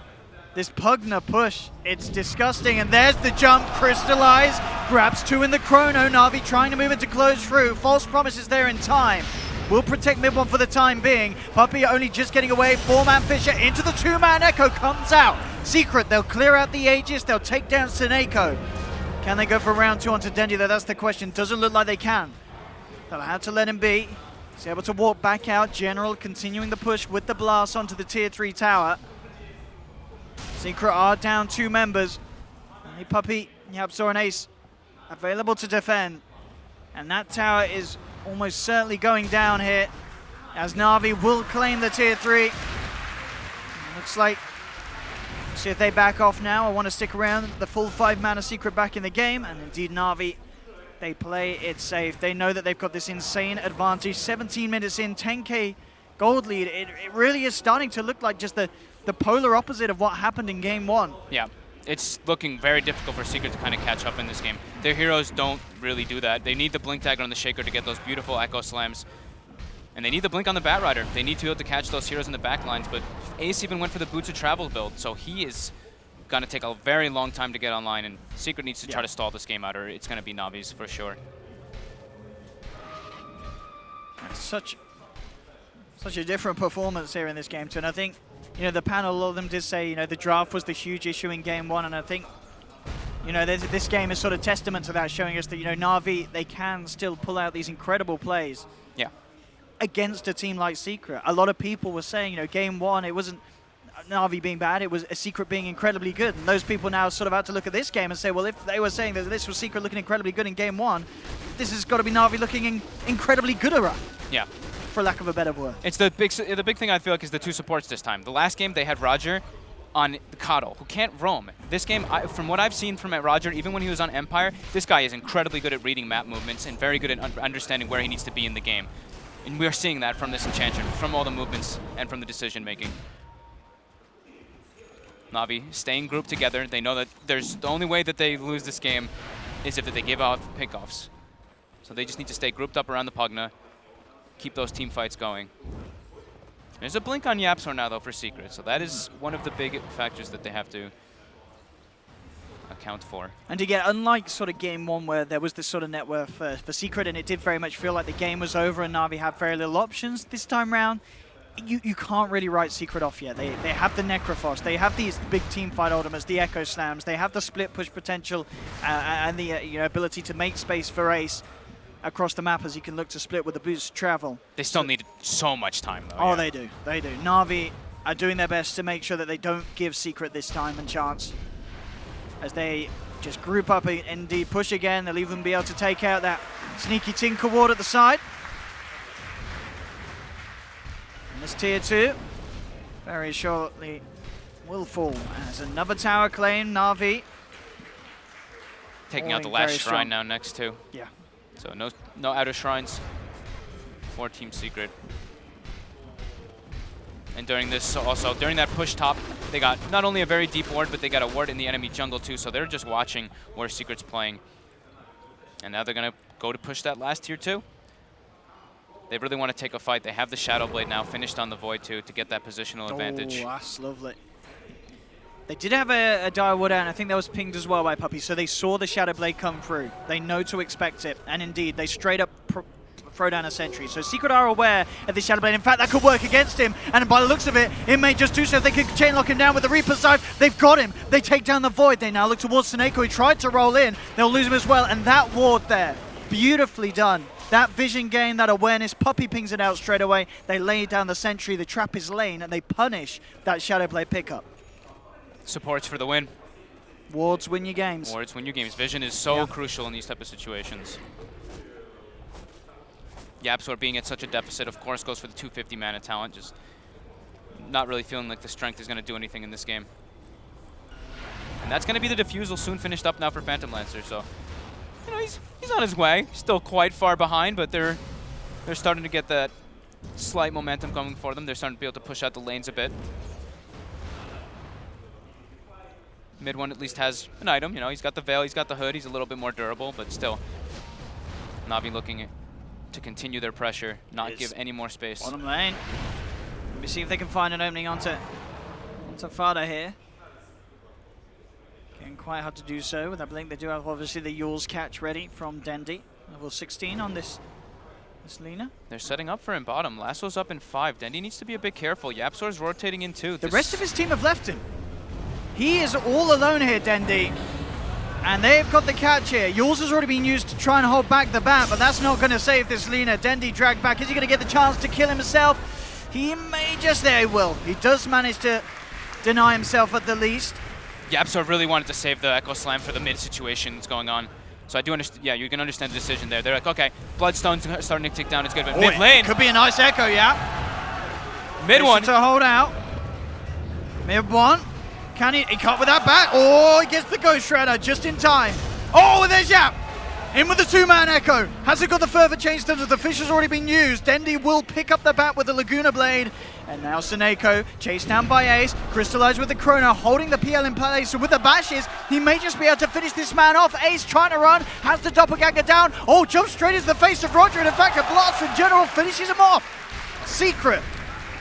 this Pugna push. It's disgusting. And there's the jump. Crystallize grabs two in the Chrono. Na'Vi trying to move it to close through. False promises there in time. Will protect Mid1 for the time being. Puppey only just getting away. 4-man Fissure into the 2-man Echo comes out. Secret, they'll clear out the Aegis. They'll take down Seneko. Can they go for round 2 onto Dendi though? That's the question. Doesn't look like they can. They'll have to let him be. He's able to walk back out. General continuing the push with the blast onto the tier 3 tower. Secret are down 2 members. Only Puppey, YapzOr and Ace available to defend. And that tower is almost certainly going down here, as Na'Vi will claim the tier 3. Looks like, see if they back off now or want to stick around. The full 5-mana Secret back in the game, and indeed Na'Vi, they play it safe. They know that they've got this insane advantage. 17 minutes in, 10k gold lead. It really is starting to look like just the polar opposite of what happened in game 1. Yeah. It's looking very difficult for Secret to kind of catch up in this game. Their heroes don't really do that. They need the Blink Dagger on the Shaker to get those beautiful Echo Slams. And they need the Blink on the Batrider. They need to be able to catch those heroes in the back lines, but Ace even went for the Boots of Travel build, so he is going to take a very long time to get online, and Secret needs to try to stall this game out, or it's going to be Navi's for sure. Such a different performance here in this game too, and I think, you know, the panel, a lot of them did say, you know, the draft was the huge issue in game 1, and I think, you know, this game is sort of testament to that, showing us that, you know, Na'Vi, they can still pull out these incredible plays. Yeah. Against a team like Secret. A lot of people were saying, you know, game 1, it wasn't Na'Vi being bad, it was a Secret being incredibly good. And those people now sort of have to look at this game and say, well, if they were saying that this was Secret looking incredibly good in game 1, this has got to be Na'Vi looking incredibly gooder. Yeah. For lack of a better word. It's the big thing I feel like is the 2 supports this time. The last game they had Roger on the Coddle, who can't roam. This game, from what I've seen from Roger, even when he was on Empire, this guy is incredibly good at reading map movements and very good at understanding where he needs to be in the game. And we are seeing that from this Enchantress, from all the movements and from the decision making. Na'Vi staying grouped together. They know that the only way that they lose this game is if they give off pickoffs. So they just need to stay grouped up around the Pugna, keep those team fights going. There's a blink on YapzOr now, though, for Secret, so that is one of the big factors that they have to account for. And again, unlike sort of game 1 where there was this sort of net worth for Secret, and it did very much feel like the game was over and Na'Vi had very little options, this time round, you can't really write Secret off yet. They have the Necrophos, they have these big team fight ultimates, the Echo Slams, they have the split push potential and the ability to make space for Ace. across the map as he can look to split with the boost travel. They still need so much time, though. Oh, they do. They do. NaVi are doing their best to make sure that they don't give Secret this time and chance. As they just group up and indeed push again, they'll even be able to take out that sneaky Tinker Ward at the side. And this tier 2 very shortly will fall as another tower claim. NaVi taking out the last shrine now next to. Yeah. So no outer shrines for Team Secret. And during this, also during that push top, they got not only a very deep ward, but they got a ward in the enemy jungle too. So they're just watching where Secret's playing. And now they're gonna go to push that last tier 2. They really want to take a fight. They have the Shadow Blade now finished on the Void too to get that positional advantage. Oh, that's lovely. They did have a dire wood out, and I think that was pinged as well by Puppey, so they saw the Shadow Blade come through. They know to expect it, and indeed, they straight up throw down a sentry. So Secret are aware of the Shadow Blade. In fact, that could work against him, and by the looks of it, it may just do so. If they could chain lock him down with the Reaper's Scythe, they've got him. They take down the Void. They now look towards Seneko. He tried to roll in. They'll lose him as well, and that ward there, beautifully done. That vision gain, that awareness, Puppey pings it out straight away. They lay down the sentry, the trap is laid, and they punish that Shadow Blade pickup. Supports for the win. Wards win your games. Wards win your games. Vision is so crucial in these type of situations. YapzOr being at such a deficit, of course, goes for the 250 mana talent. Just not really feeling like the strength is going to do anything in this game. And that's going to be the defusal soon finished up now for Phantom Lancer. So, you know, he's on his way. Still quite far behind, but they're starting to get that slight momentum going for them. They're starting to be able to push out the lanes a bit. Mid one at least has an item, you know, he's got the Veil, he's got the Hood, he's a little bit more durable, but still. NaVi looking to continue their pressure, not give any more space. Bottom lane. Let me see if they can find an opening onto Fada here. Getting quite hard to do so with that blink. They do have obviously the Yule's catch ready from Dendi. Level 16 on this Lina. They're setting up for him bottom. Lasso's up in 5. Dendi needs to be a bit careful. YapzOr's rotating in 2. The rest of his team have left him. He is all alone here, Dendi. And they've got the catch here. Yours has already been used to try and hold back the bat, but that's not going to save this Lina. Dendi dragged back. Is he going to get the chance to kill himself? He may just, there he will. He does manage to deny himself at the least. YapzOr really wanted to save the Echo Slam for the mid situation that's going on. So I do understand, yeah, you can understand the decision there. They're like, okay, Bloodstone's starting to tick down, it's good, but mid lane. Could be a nice Echo, yeah. Mid one. To hold out. Mid one. Can he cut with that bat? Oh, he gets the Ghost Shredder just in time. Oh, there's Yap. In with the 2-man Echo. Has it got the further change turns? The fish has already been used. Dendi will pick up the bat with the Laguna Blade. And now Seneko, chased down by Ace, crystallized with the Chrono, holding the PL in place. So with the bashes, he may just be able to finish this man off. Ace trying to run, has the doppelganger down. Oh, jumps straight into the face of Roger. And in fact, a blast from General finishes him off. Secret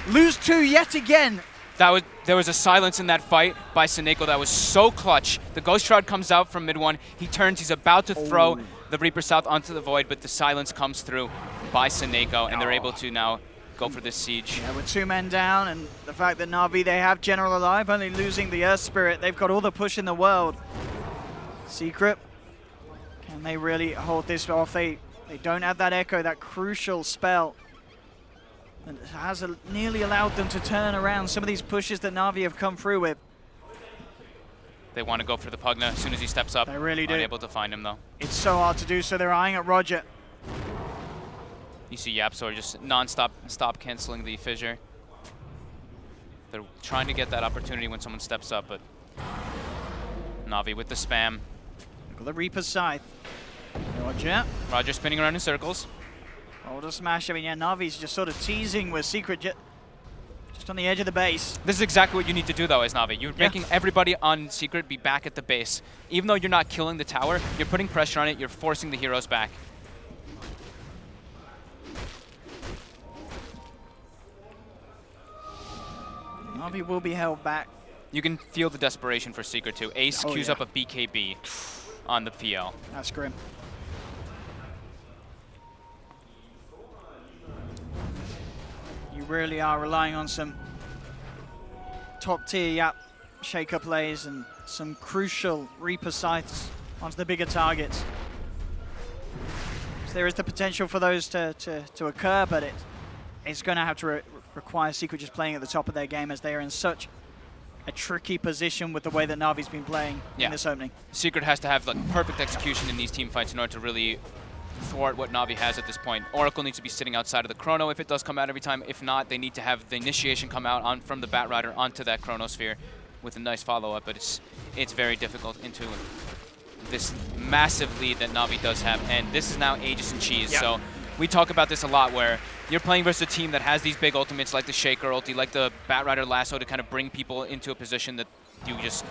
lose 2 yet again. There was a silence in that fight by Seneko that was so clutch. The Ghost Shroud comes out from mid one. He turns, he's about to throw the Reaper South onto the Void, but the silence comes through by Seneko, and they're able to now go for this siege. Yeah, with 2 men down, and the fact that NaVi, they have General alive, only losing the Earth Spirit. They've got all the push in the world. Secret, can they really hold this off? They don't have that Echo, that crucial spell. And it has nearly allowed them to turn around some of these pushes that NaVi have come through with. They want to go for the Pugna as soon as he steps up. They really do. Unable to find him, though. It's so hard to do, so they're eyeing at Roger. You see YapzOr just stop canceling the fissure. They're trying to get that opportunity when someone steps up, but NaVi with the spam. Got the Reaper's Scythe. Roger spinning around in circles. Oh, the smash. I mean, yeah, NaVi's just sort of teasing with Secret just on the edge of the base. This is exactly what you need to do, though, as NaVi. You're making everybody on Secret be back at the base. Even though you're not killing the tower, you're putting pressure on it, you're forcing the heroes back. NaVi will be held back. You can feel the desperation for Secret, too. Ace queues up a BKB on the PL. That's grim. You really are relying on some top-tier Shaker plays and some crucial Reaper Scythes onto the bigger targets. So there is the potential for those to occur, but it's going to have to require Secret just playing at the top of their game, as they are in such a tricky position with the way that Navi's been playing in this opening. Secret has to have like perfect execution in these team fights in order to really thwart what Navi has at this point. Oracle needs to be sitting outside of the Chrono if it does come out every time. If not, they need to have the initiation come out from the Batrider onto that Chronosphere with a nice follow-up, but it's very difficult into this massive lead that Navi does have, and this is now Aegis and Cheese. So we talk about this a lot, where you're playing versus a team that has these big ultimates like the Shaker ulti, like the Batrider Lasso, to kind of bring people into a position that you just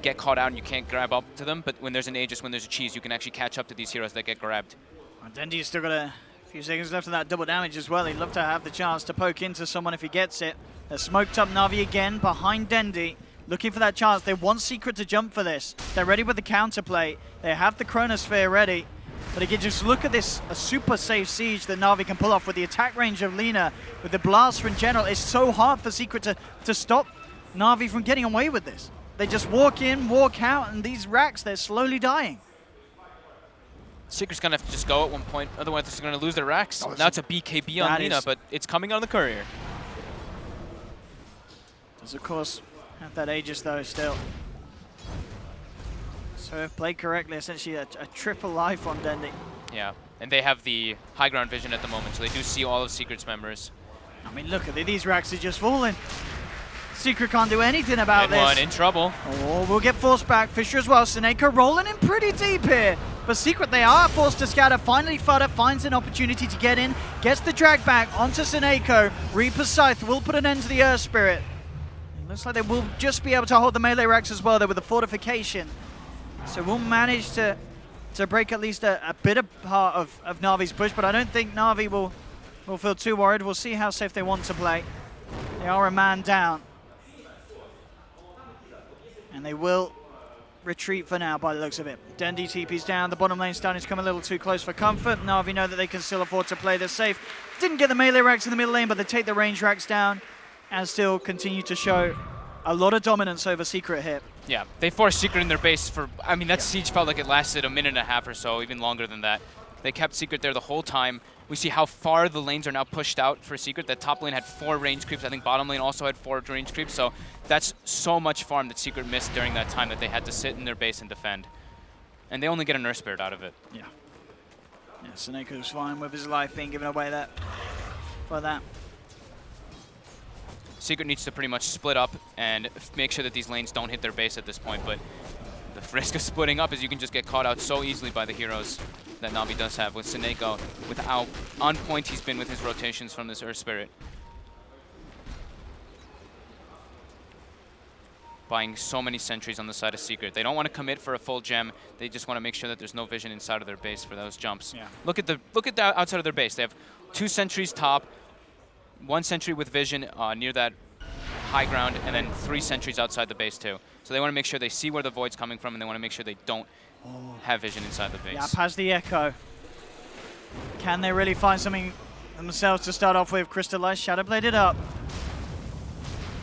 get caught out and you can't grab up to them. But when there's an Aegis, when there's a Cheese, you can actually catch up to these heroes that get grabbed. Well, Dendi's still got a few seconds left of that double damage as well. He'd love to have the chance to poke into someone if he gets it. They're smoked up Navi again behind Dendi, looking for that chance. They want Secret to jump for this. They're ready with the counterplay. They have the Chronosphere ready. But again, just look at this, a super safe siege that Navi can pull off with the attack range of Lina, with the blast from General. It's so hard for Secret to stop Navi from getting away with this. They just walk in, walk out, and these racks, they're slowly dying. Secret's going to have to just go at one point, otherwise they're going to lose their racks. Now it's a BKB on Lina, but it's coming on the courier. Does, of course, have that Aegis, though, still. So if played correctly, essentially a triple life on Dendi. Yeah, and they have the high ground vision at the moment, so they do see all of Secret's members. I mean, look at these racks are just falling. Secret can't do anything about this. One in trouble. Oh, we'll get forced back. Fisher as well. Seneca rolling in pretty deep here. But Secret, they are forced to scatter. Finally, Fudder finds an opportunity to get in. Gets the drag back onto Seneko. Reaper's Scythe will put an end to the Earth Spirit. It looks like they will just be able to hold the melee racks as well, though, with the fortification. So we'll manage to break at least a bit of part of Navi's push, but I don't think Navi will feel too worried. We'll see how safe they want to play. They are a man down. And they will retreat for now by the looks of it. Dendi TP's down. The bottom lane starting to come a little too close for comfort. Navi know that they can still afford to play this safe. Didn't get the melee racks in the middle lane, but they take the range racks down and still continue to show a lot of dominance over Secret here. Yeah, they forced Secret in their base for, I mean, that siege felt like it lasted a minute and a half or so, even longer than that. They kept Secret there the whole time. We see how far the lanes are now pushed out for Secret. That top lane had 4 range creeps. I think bottom lane also had 4 range creeps. So that's so much farm that Secret missed during that time that they had to sit in their base and defend. And they only get a Nurse Spirit out of it. Yeah. Yeah, Seneco's fine with his life being given away for that. Secret needs to pretty much split up and make sure that these lanes don't hit their base at this point. But the risk of splitting up is you can just get caught out so easily by the heroes that Navi does have, with Seneko, with how on point he's been with his rotations from this Earth Spirit. Buying so many sentries on the side of Secret. They don't want to commit for a full gem. They just want to make sure that there's no vision inside of their base for those jumps. Yeah. Look at the outside of their base. They have 2 sentries top, 1 sentry with vision near that high ground, and then 3 sentries outside the base too. So they want to make sure they see where the void's coming from, and they want to make sure they don't have vision inside the base. Yap has the Echo. Can they really find something themselves to start off with? Crystallize, Shadowbladed up.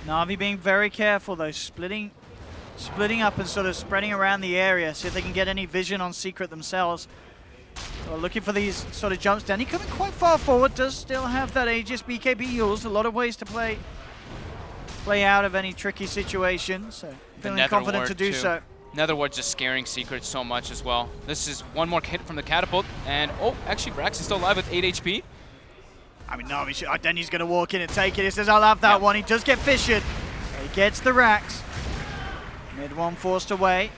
Navi being very careful though, splitting up and sort of spreading around the area, see if they can get any vision on Secret themselves. Well, looking for these sort of jumps. Danny coming quite far forward, does still have that Aegis BKB use. A lot of ways to play out of any tricky situation, so feeling confident to do so. Netherward's just scaring Secret so much as well. This is one more hit from the catapult, and oh, actually Brax is still alive with 8 HP. I mean, no, Denny's going to walk in and take it. He says, I'll have that one. He does get fissured. He gets the racks. Mid one forced away.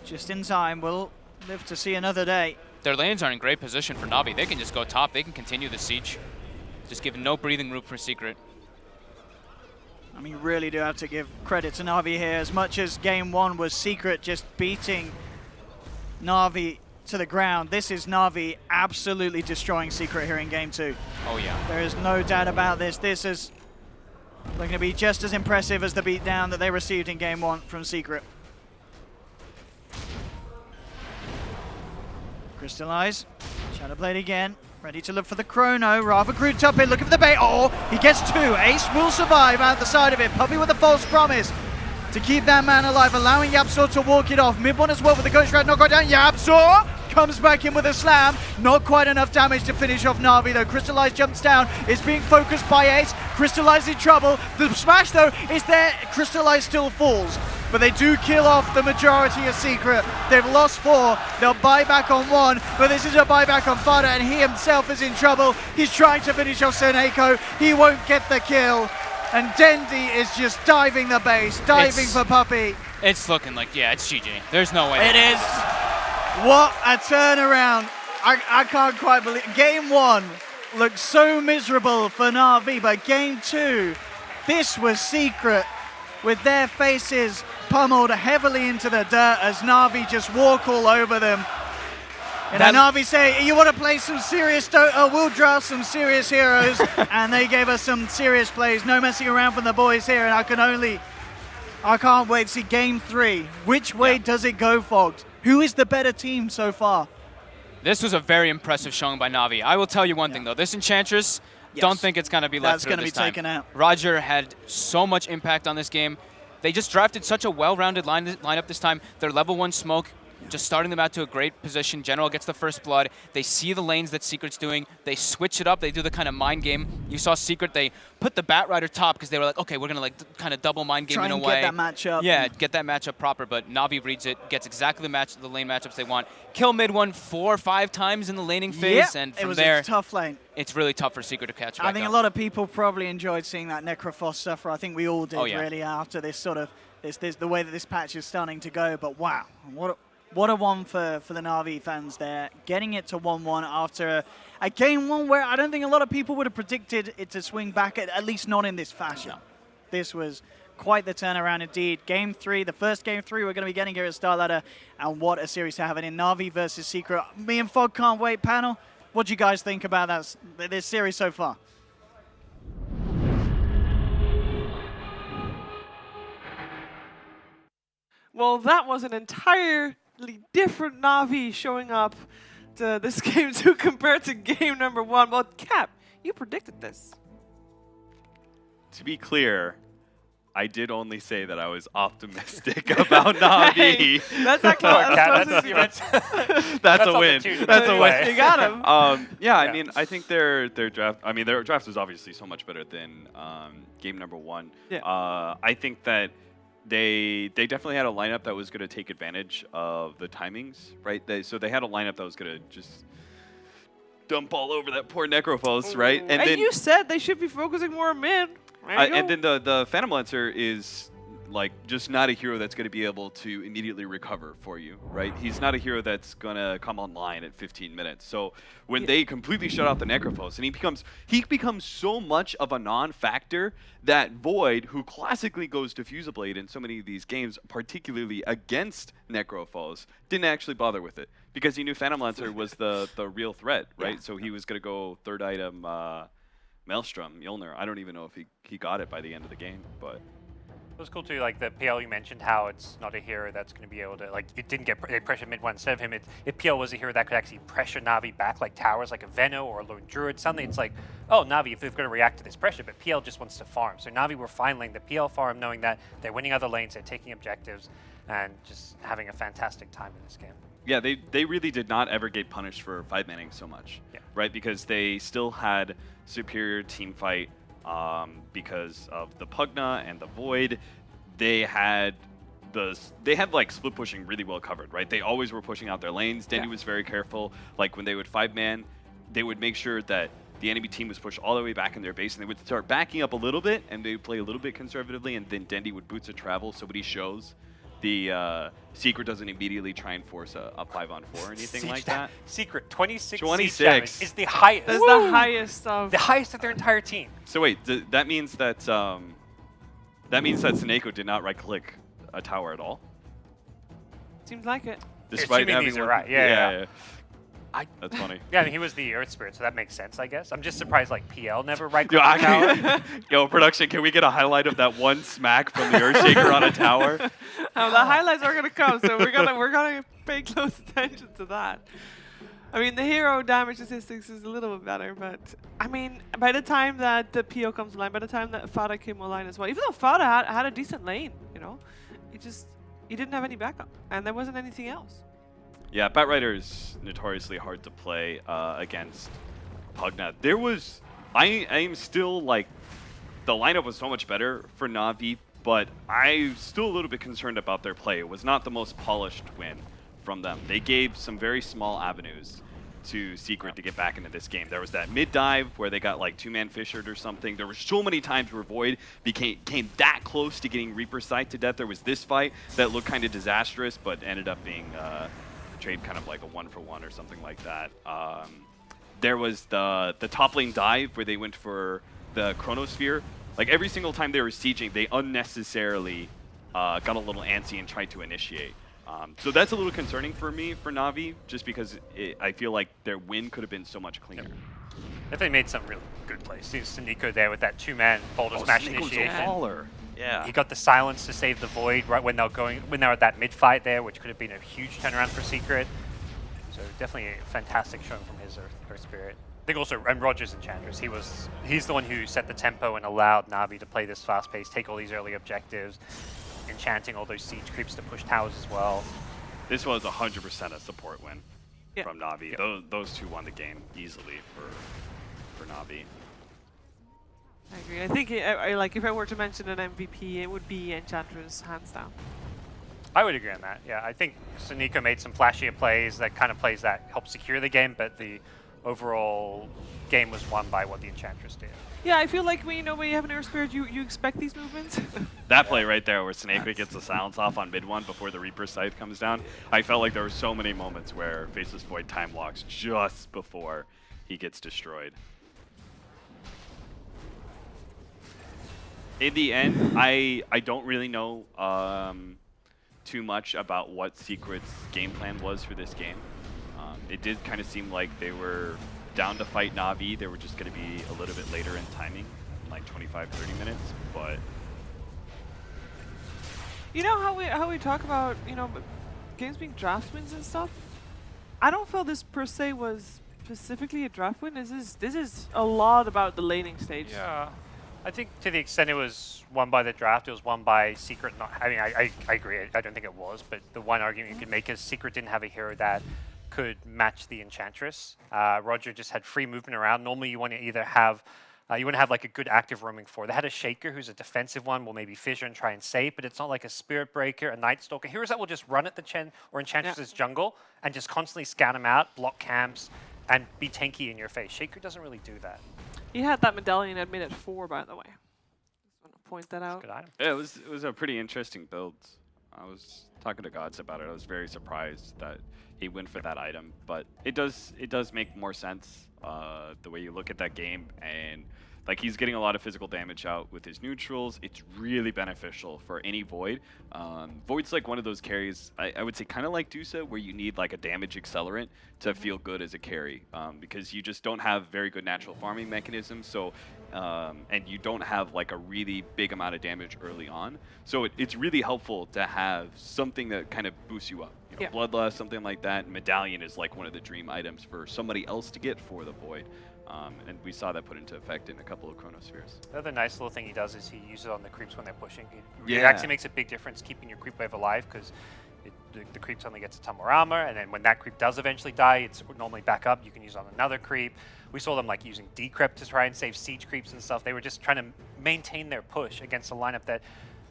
Just in time. We'll live to see another day. Their lanes are in great position for Navi. They can just go top. They can continue the siege. Just give no breathing room for Secret. I mean, you really do have to give credit to Navi here. As much as game 1 was Secret just beating Navi to the ground, this is Navi absolutely destroying Secret here in game 2. Oh yeah. There is no doubt about this. This is going to be just as impressive as the beatdown that they received in game 1 from Secret. Crystallize, Shadowblade again. Ready to look for the Chrono. Rather crude top hit, looking for the bait. Oh, he gets 2. Ace will survive out the side of it. Puppy with a false promise to keep that man alive, allowing YapzOr to walk it off. Mid one as well with the Ghost Rat knock down. YapzOr comes back in with a slam. Not quite enough damage to finish off NaVi though. Crystallize jumps down, is being focused by Ace. Crystallize in trouble. The smash though is there. Crystallize still falls. But they do kill off the majority of Secret. They've lost 4. They'll buy back on 1, but this is a buyback on Fada, and he himself is in trouble. He's trying to finish off Seneko. He won't get the kill. And Dendi is just diving the base, diving for Puppey. It's looking like, yeah, it's GG. There's no way. It is. What a turnaround. I can't quite believe Game 1 looked so miserable for NaVi, but Game 2, this was Secret with their faces pummeled heavily into the dirt as NaVi just walk all over them. And then NaVi say, you want to play some serious Dota, we'll draft some serious heroes. And they gave us some serious plays. No messing around from the boys here. And I can't wait to see Game 3. Which way does it go, Fogged? Who is the better team so far? This was a very impressive showing by NaVi. I will tell you one thing, though. This Enchantress, don't think it's going to be left through this time. That's going to be taken out. Roger had so much impact on this game. They just drafted such a well-rounded lineup this time. Their level 1 smoke just starting them out to a great position. General gets the first blood. They see the lanes that Secret's doing. They switch it up. They do the kind of mind game. You saw Secret, they put the Bat Rider top because they were like, okay, we're going to like kind of double mind game in a way. Try and get that matchup. Yeah, get that matchup proper, but NaVi reads it, gets exactly the lane matchups they want. Kill mid 1 4 or 5 times in the laning phase, and from there, it was a tough lane. It's really tough for Secret to catch back I think up. a lot of people probably enjoyed seeing that Necrophos suffer. I think we all did, really, after this sort of, the way that this patch is starting to go, but wow, what a one for the NaVi fans there, getting it to 1-1 after a Game 1 where I don't think a lot of people would have predicted it to swing back, at least not in this fashion. No. This was quite the turnaround indeed. Game 3, the first Game 3 we're going to be getting here at StarLadder, and what a series to have it in. NaVi versus Secret. Me and Fog can't wait. Panel, what do you guys think about this series so far? Well, that was an entirely different NaVi showing up to this Game 2 compared to Game number 1. Well, Cap, you predicted this. To be clear, I did only say that I was optimistic about NaVi. Hey, that's actually that's a win. That's a win. You got him. Yeah, I mean, I think their draft. I mean, their draft was obviously so much better than Game number 1. Yeah. I think that they definitely had a lineup that was going to take advantage of the timings, right? So they had a lineup that was going to just dump all over that poor Necrophos, right? And then you said they should be focusing more on mid. And then the Phantom Lancer is like just not a hero that's going to be able to immediately recover for you, right? He's not a hero that's going to come online at 15 minutes. So when they completely shut off the Necrophos, and he becomes so much of a non-factor that Void, who classically goes to Fusablade in so many of these games, particularly against Necrophos, didn't actually bother with it because he knew Phantom Lancer was the real threat, right? Yeah. So he was going to go third item Maelstrom, Mjolnir. I don't even know if he got it by the end of the game, but... It was cool too, like the PL you mentioned, how it's not a hero that's going to be able to, like, it didn't get pressure mid 1 instead of him. If PL was a hero that could actually pressure NaVi back, like towers, like a Veno or a Lone Druid, suddenly it's like, oh, NaVi, if they're going to react to this pressure, but PL just wants to farm. So NaVi were finally the PL farm, knowing that they're winning other lanes, they're taking objectives, and just having a fantastic time in this game. Yeah, they really did not ever get punished for 5-manning so much, right? Because they still had superior team fight because of the Pugna and the Void. They had like split pushing really well covered, right? They always were pushing out their lanes. Dendi was very careful. Like when they would 5-man, they would make sure that the enemy team was pushed all the way back in their base, and they would start backing up a little bit, and they would play a little bit conservatively, and then Dendi would boots of travel, so when he shows, the Secret doesn't immediately try and force a 5-on-4 or anything like that. Secret, 26 siege damage is the highest. That's the highest of... The highest of their entire team. So wait, that means that Seneko did not right-click a tower at all? Seems like it. Despite assuming these are right, yeah. That's funny. Yeah, I mean, he was the Earth Spirit, so that makes sense, I guess. I'm just surprised, like, PL never right-clicked a tower. Yo, production, can we get a highlight of that one smack from the Earthshaker on a tower? The highlights are gonna come, so we're gonna pay close attention to that. I mean, the hero damage statistics is a little bit better, but I mean, by the time that the PO comes online, by the time that Fada came online as well, even though Fada had a decent lane, you know, he didn't have any backup, and there wasn't anything else. Yeah, Batrider is notoriously hard to play against Pugna. There was, I am still like, the lineup was so much better for NaVi, but I'm still a little bit concerned about their play. It was not the most polished win from them. They gave some very small avenues to Secret to get back into this game. There was that mid dive where they got like two-man fishered or something. There were so many times where Void came that close to getting Reaper Sight to death. There was this fight that looked kind of disastrous, but ended up being trade kind of like a 1-for-1 or something like that. There was the top lane dive where they went for the Chronosphere. Like every single time they were sieging, they unnecessarily got a little antsy and tried to initiate. So that's a little concerning for me for NaVi, just because I feel like their win could have been so much cleaner. If they made some really good plays. See Sneeko there with that two-man boulder smash initiation. Yeah. He got the silence to save the Void right when they were at that mid-fight there, which could have been a huge turnaround for Secret. So definitely a fantastic showing from his Earth Spirit. I think also, and Roger's Enchantress, he's the one who set the tempo and allowed NaVi to play this fast pace, take all these early objectives, enchanting all those siege creeps to push towers as well. This was 100% a support win from NaVi. Yep. Those two won the game easily for NaVi. I agree. I think like if I were to mention an MVP, it would be Enchantress, hands down. I would agree on that. Yeah, I think Sneeko made some flashier plays, that kind of plays that helped secure the game, but the overall game was won by what the Enchantress did. Yeah, I feel like when you have an Earth Spirit, you expect these movements. That play right there where Snake gets the silence off on mid one before the Reaper Scythe comes down, I felt like there were so many moments where Faceless Void time locks just before he gets destroyed. In the end, I don't really know too much about what Secret's game plan was for this game. It did kind of seem like they were down to fight NaVi. They were just going to be a little bit later in timing, like 25, 30 minutes. But you know how we talk about games being draft wins and stuff. I don't feel this per se was specifically a draft win. This is a lot about the laning stage. Yeah. I think to the extent it was won by the draft, it was won by Secret. I mean, I agree. I don't think it was, but the one argument you could make is Secret didn't have a hero that could match the Enchantress. Roger just had free movement around. Normally, you want to either have like a good active roaming forward. They had a Shaker who's a defensive one, will maybe fissure and try and save, but it's not like a Spirit Breaker, a Night Stalker. Heroes that will just run at the Chen or Enchantress's jungle and just constantly scout them out, block camps, and be tanky in your face. Shaker doesn't really do that. He had that medallion at minute 4, by the way. Just want to point that out. Good item. yeah, it was a pretty interesting build. I was talking to Gods about it. I was very surprised that he went for that item, but it does make more sense the way you look at that game, and like he's getting a lot of physical damage out with his neutrals. It's really beneficial for any Void. Void's like one of those carries, I would say kind of like Dusa, where you need like a damage accelerant to feel good as a carry, because you just don't have very good natural farming mechanisms. So, and you don't have like a really big amount of damage early on. So it's really helpful to have something that kind of boosts you up. You know, Bloodlust, something like that. Medallion is like one of the dream items for somebody else to get for the Void. And we saw that put into effect in a couple of Chronospheres. The other nice little thing he does is he uses it on the creeps when they're pushing. It actually makes a big difference keeping your creep wave alive, because the creeps only gets a ton more armor, and then when that creep does eventually die, it's normally back up. You can use it on another creep. We saw them like using Decrypt to try and save siege creeps and stuff. They were just trying to maintain their push against a lineup that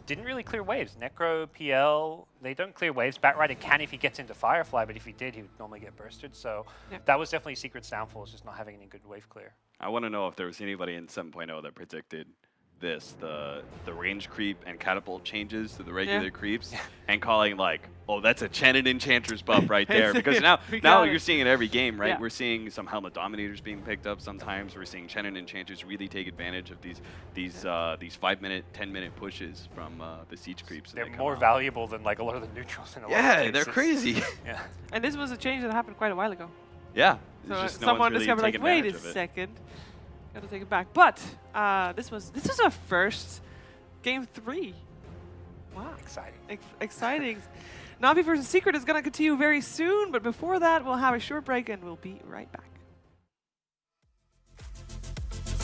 didn't really clear waves. Necro, PL, they don't clear waves. Batrider can if he gets into Firefly, but if he did, he would normally get bursted. So that was definitely Secret's downfall, is just not having any good wave clear. I want to know if there was anybody in 7.0 that predicted this, the range creep and catapult changes to the regular creeps, and calling like, oh, that's a Chen and Enchantress buff right there. Because now you're seeing it every game, right? We're seeing some Helmet Dominators being picked up sometimes. We're seeing Chen and Enchantress really take advantage of these 5-minute, 10-minute pushes from the siege creeps. They're more valuable than like a lot of the neutrals in a lot of cases. They're crazy. And this was a change that happened quite a while ago. Yeah. So someone discovered like, wait a second. Gotta take it back. But this was our first game 3. Wow. Exciting. Exciting. NaVi versus Secret is gonna continue very soon, but before that we'll have a short break and we'll be right back.